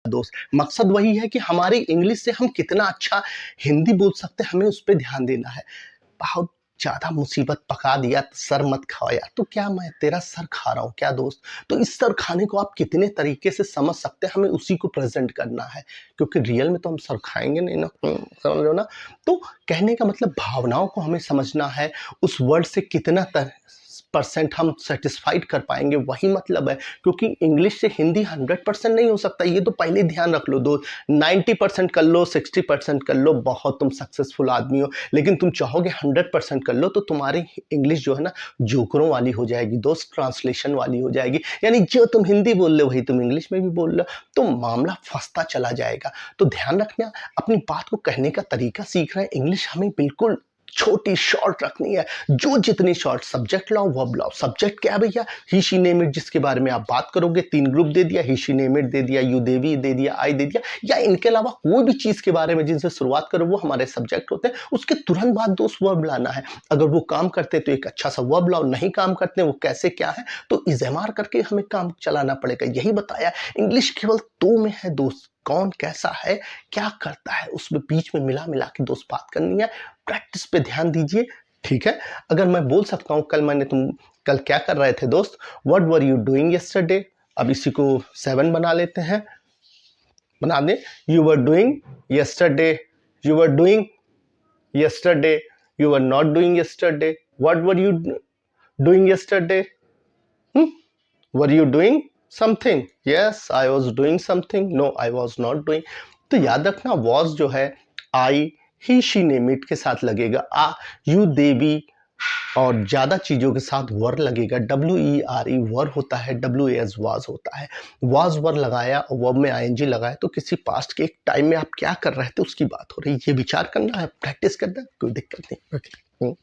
दोस्त, मकसद वही है कि हमारी इंग्लिश से हम कितना अच्छा हिंदी बोल सकते हैं, हमें उस पे ध्यान देना है। बहुत ज़्यादा मुसीबत पका दिया, सर मत खाओ यार। तो क्या मैं तेरा सर खा रहा हूँ क्या दोस्त? तो इस सर खाने को आप कितने तरीके से समझ सकते हैं, हमें उसी को प्रेज़ेंट करना है, क्योंकि रियल में तो हम सर खाएँगे नहीं ना, समझ रहे हो ना? तो कहने का मतलब भावनाओं को हमें समझना है, उस वर्ड से कितना परसेंट हम सैटिस्फाइड कर पाएँगे, वही मतलब है। क्योंकि इंग्लिश से हिंदी 100% नहीं हो सकता, ये तो पहले ध्यान रख लो दोस्त। 90% कर लो, 60% कर लो, बहुत तुम सक्सेसफुल आदमी हो। लेकिन तुम चाहोगे 100% कर लो, तो तुम्हारी इंग्लिश जो है ना, जोकरों वाली हो जाएगी दोस्त, ट्रांसलेशन वाली हो जाएगी। यानी जो तुम हिंदी बोल रहे हो वही तुम इंग्लिश में भी बोल रहे हो, तो मामला फंसता चला जाएगा। तो ध्यान रखना, अपनी बात को कहने का तरीका सीख रहे हैं। इंग्लिश हमें बिल्कुल छोटी शॉर्ट रखनी है, जो जितनी शॉर्ट। सब्जेक्ट लाओ, वर्ब लाओ। सब्जेक्ट क्या है भैया? ही शी नेम इट, जिसके बारे में आप बात करोगे। 3 ग्रुप दे दिया, ही शी नेम इट दे दिया, यू देवी दे दिया, आई दे दिया, या इनके अलावा कोई भी चीज के बारे में जिनसे शुरुआत करो वो हमारे सब्जेक्ट होते हैं। उसके तुरंत बाद दोस्त वर्ब लाना है। अगर वो काम करते तो एक अच्छा सा वर्ब लाओ, नहीं काम करते वो कैसे क्या है, तो इज़ेमार करके हमें काम चलाना पड़ेगा। यही बताया, इंग्लिश केवल दो में है दोस्त, कौन कैसा है, क्या करता है, उसमें बीच में मिला मिला के दोस्त बात करनी है। प्रैक्टिस पे ध्यान दीजिए, ठीक है? अगर मैं बोल सकता हूँ, कल क्या कर रहे थे दोस्त? What were you doing yesterday? अब इसी को 7 बना लेते हैं, बना दें। You were doing yesterday, you were doing yesterday, you were not doing yesterday, what were you doing yesterday? Were you doing something? Yes, I was doing something. No, I was not doing. तो याद रखना, was जो है I, he, she, name it के साथ लगेगा। you, they, we, और ज़्यादा चीज़ों के साथ वर लगेगा। WERE वर होता है, WAS was होता है। was वर लगाया और वर्ब में ING लगाया, तो किसी पास्ट के एक टाइम में आप क्या कर रहे थे उसकी बात हो रही है। ये विचार करना है, प्रैक्टिस करना है, कोई दिक्कत नहीं। ओके।